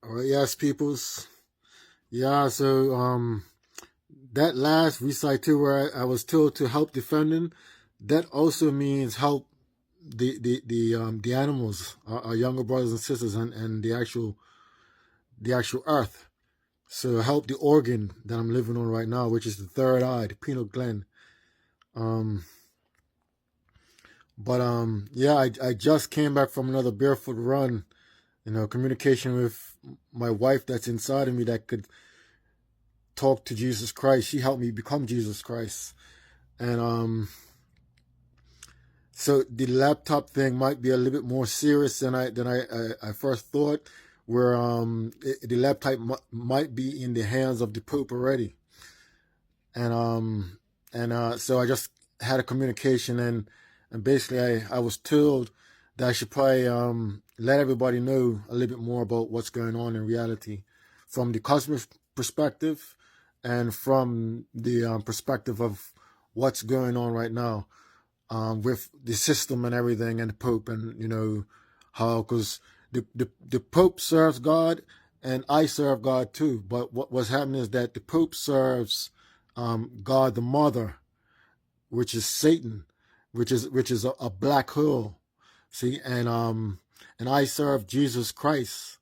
All right, yes, peoples. Yeah, so that last recital where I was told to help defending, that also means help the animals, our younger brothers and sisters, and the actual earth. So help the organ that I'm living on right now, which is the third eye, the pineal gland. Um, but yeah, I just came back from another barefoot run. Communication with my wife that's inside of me that could talk to Jesus Christ. She helped me become Jesus Christ. And so the laptop thing might be a little bit more serious than I first thought. Where the laptop might be in the hands of the Pope already. And so I just had a communication, and basically I was told that I should probably let everybody know a little bit more about what's going on in reality from the cosmic perspective and from the perspective of what's going on right now with the system and everything, and the Pope, and how, because the Pope serves God and I serve God too, but what's happening is that the Pope serves God the Mother, which is Satan, which is a black hole. See, and I serve Jesus Christ.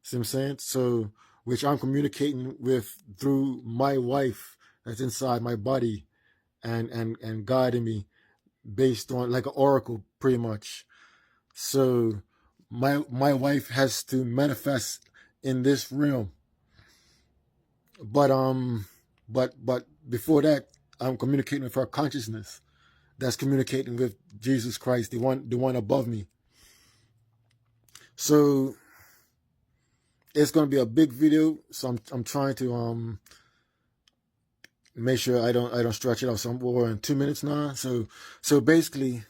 See what I'm saying? So, which I'm communicating with through my wife that's inside my body, and guiding me based on like an oracle, pretty much. So my wife has to manifest in this realm. But before that, I'm communicating with her consciousness that's communicating with Jesus Christ, the one above me. So it's gonna be a big video. So I'm trying to make sure I don't stretch it out. So we're in 2 minutes now. So basically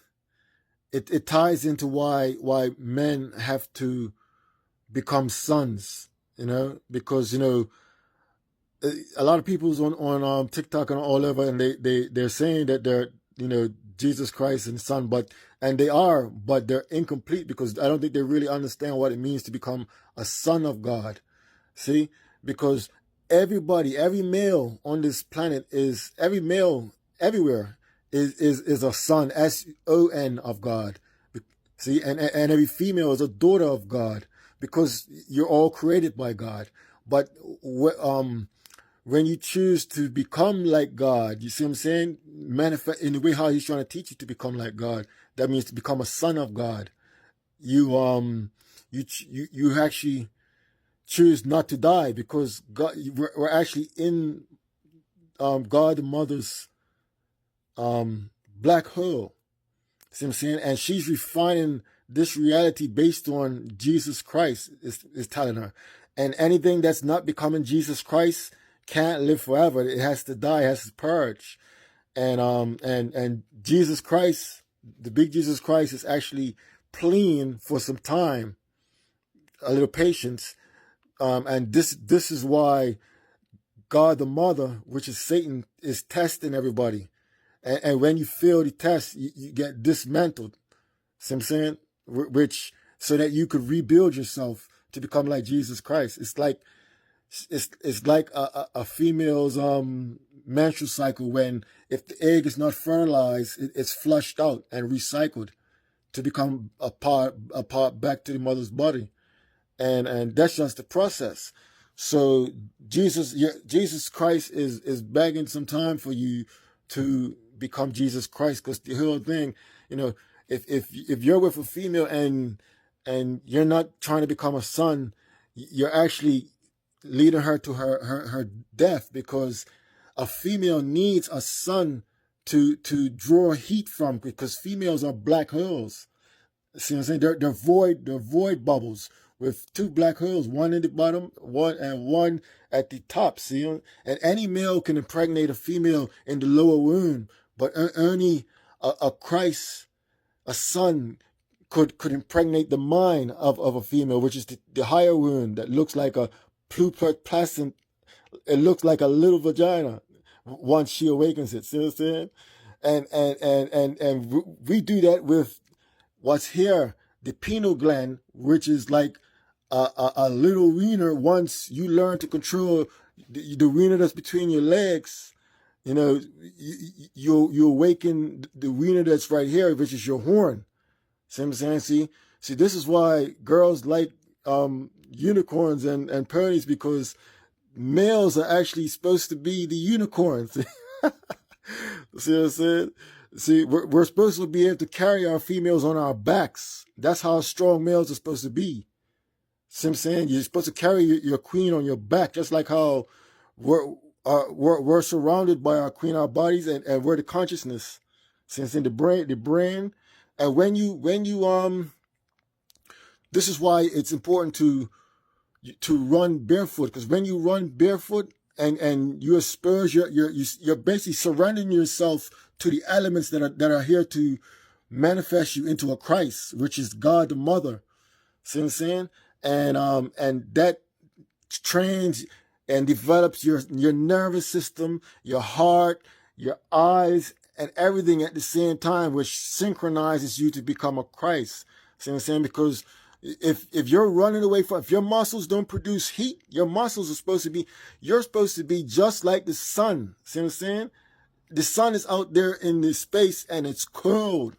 it ties into why men have to become sons, because a lot of people's on TikTok and all over, and they're saying that they're Jesus Christ and Son, and they are, but they're incomplete, because I don't think they really understand what it means to become a son of God. See, because every male on this planet every male everywhere is a son, SON, of God. See, and every female is a daughter of God, because you're all created by God. But when you choose to become like God, you see what I'm saying? Manifest in the way how He's trying to teach you to become like God. That means to become a son of God. You actually choose not to die, because God, we're actually in God the Mother's black hole. See what I'm saying? And she's refining this reality based on Jesus Christ, is telling her. And anything that's not becoming Jesus Christ can't live forever. It has to die, it has to purge. And Jesus Christ, the big Jesus Christ, is actually pleading for some time, a little patience. And this is why God the Mother, which is Satan, is testing everybody. And when you fail the test, you get dismantled. See what I'm saying? Which, so that you could rebuild yourself to become like Jesus Christ. It's like a female's menstrual cycle, when if the egg is not fertilized, it's flushed out and recycled to become a part back to the mother's body. And that's just the process. So Jesus Christ is begging some time for you to become Jesus Christ, because the whole thing, if you're with a female and you're not trying to become a son, you're actually leading her to her death, because a female needs a son to draw heat from, because females are black holes. See what I'm saying? They're void bubbles with two black holes, one in the bottom, one at the top. See, and any male can impregnate a female in the lower womb, but only a Christ, a son, could impregnate the mind of a female, which is the higher womb that looks like a placent. It looks like a little vagina once she awakens it. See what I'm saying? And we do that with what's here, the pineal gland, which is like a little wiener, once you learn to control the wiener that's between your legs, you know, you awaken the wiener that's right here, which is your horn. See what I'm saying? See, this is why girls like unicorns and ponies, because males are actually supposed to be the unicorns. See what I'm saying? See, we're supposed to be able to carry our females on our backs. That's how strong males are supposed to be. See what I'm saying? You're supposed to carry your queen on your back, just like how we're surrounded by our queen, our bodies, and we're the consciousness. See what I'm saying? The brain. And when you this is why it's important to run barefoot, because when you run barefoot and you asperge, you're basically surrendering yourself to the elements that are here to manifest you into a Christ, which is God the Mother. See what I'm saying? And that trains and develops your nervous system, your heart, your eyes, and everything at the same time, which synchronizes you to become a Christ. See what I'm saying? Because if you're running away from, if your muscles don't produce heat, your muscles are supposed to be, you're supposed to be just like the sun. See what I'm saying? The sun is out there in this space and it's cold.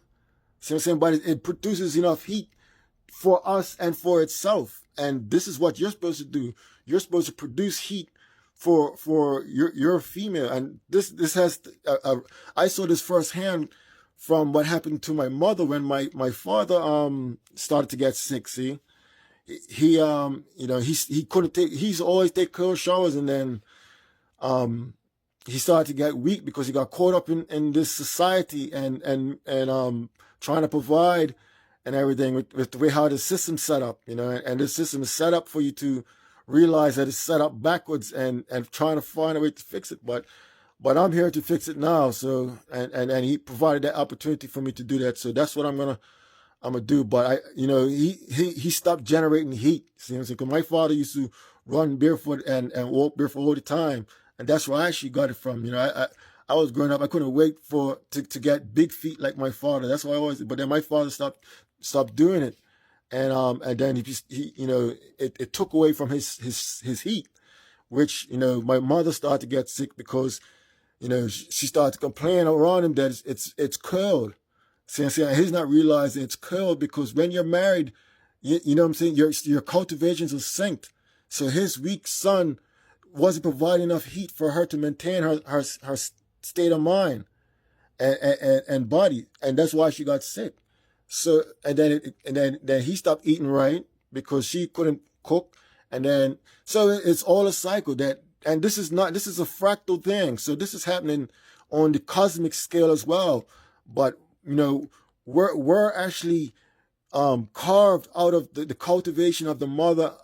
See what I'm saying? But it produces enough heat for us and for itself. And this is what you're supposed to do. You're supposed to produce heat for your female. And this has, I saw this firsthand from what happened to my mother when my father started to get sick. See, he he couldn't take, he's always take cold showers, and then he started to get weak because he got caught up in this society and trying to provide and everything with the way how the system's set up, and the system is set up for you to realize that it's set up backwards and trying to find a way to fix it. But I'm here to fix it now. So, and he provided that opportunity for me to do that. So that's what I'm gonna do. But he stopped generating heat. See what I'm saying? Because my father used to run barefoot and walk barefoot all the time. And that's where I actually got it from. I was growing up, I couldn't wait to get big feet like my father. That's why I always, but then my father stopped doing it. And then it took away from his heat, which, my mother started to get sick because, she started to complain around him that it's cold. See, he's not realizing it's cold because when you're married, you know what I'm saying, your cultivations are synced. So his weak sun wasn't providing enough heat for her to maintain her state of mind and body, and that's why she got sick. So and then he stopped eating right because she couldn't cook, and then so it's all a cycle that. And this is a fractal thing. So this is happening on the cosmic scale as well. But, we're actually carved out of the cultivation of the mother,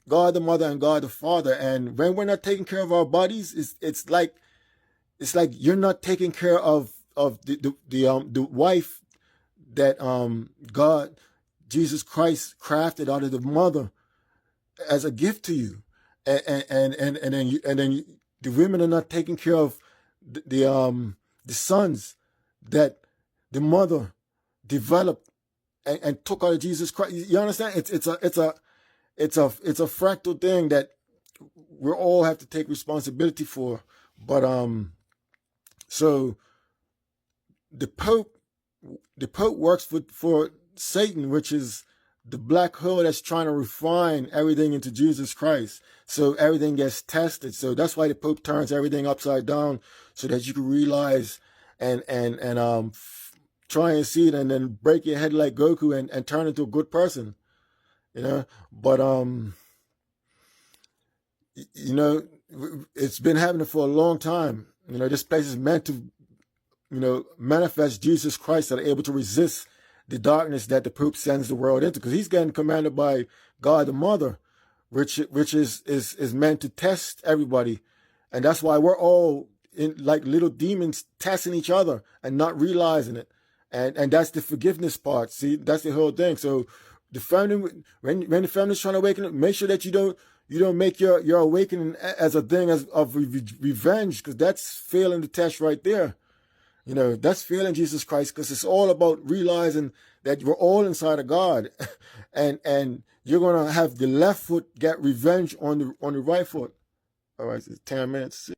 God the Mother and God the Father. And when we're not taking care of our bodies, it's like you're not taking care of the wife that God, Jesus Christ, crafted out of the mother as a gift to you. And then the women are not taking care of the sons that the mother developed and took out of Jesus Christ. You understand? It's a fractal thing that we all have to take responsibility for. But so the Pope works for Satan, which is the black hole that's trying to refine everything into Jesus Christ. So everything gets tested. So that's why the Pope turns everything upside down, so that you can realize and try and see it and then break your head like Goku and turn into a good person. But it's been happening for a long time. This place is meant to, manifest Jesus Christ that are able to resist the darkness that the Pope sends the world into, because he's getting commanded by God the Mother, which is meant to test everybody. And that's why we're all in like little demons testing each other and not realizing it. And that's the forgiveness part. See, that's the whole thing. So the family, when the family's trying to awaken up, make sure that you don't make your awakening as a thing of revenge, because that's failing the test right there. That's failing Jesus Christ, because it's all about realizing that we're all inside of God, and you're gonna have the left foot get revenge on the right foot. All right, it's 10 minutes.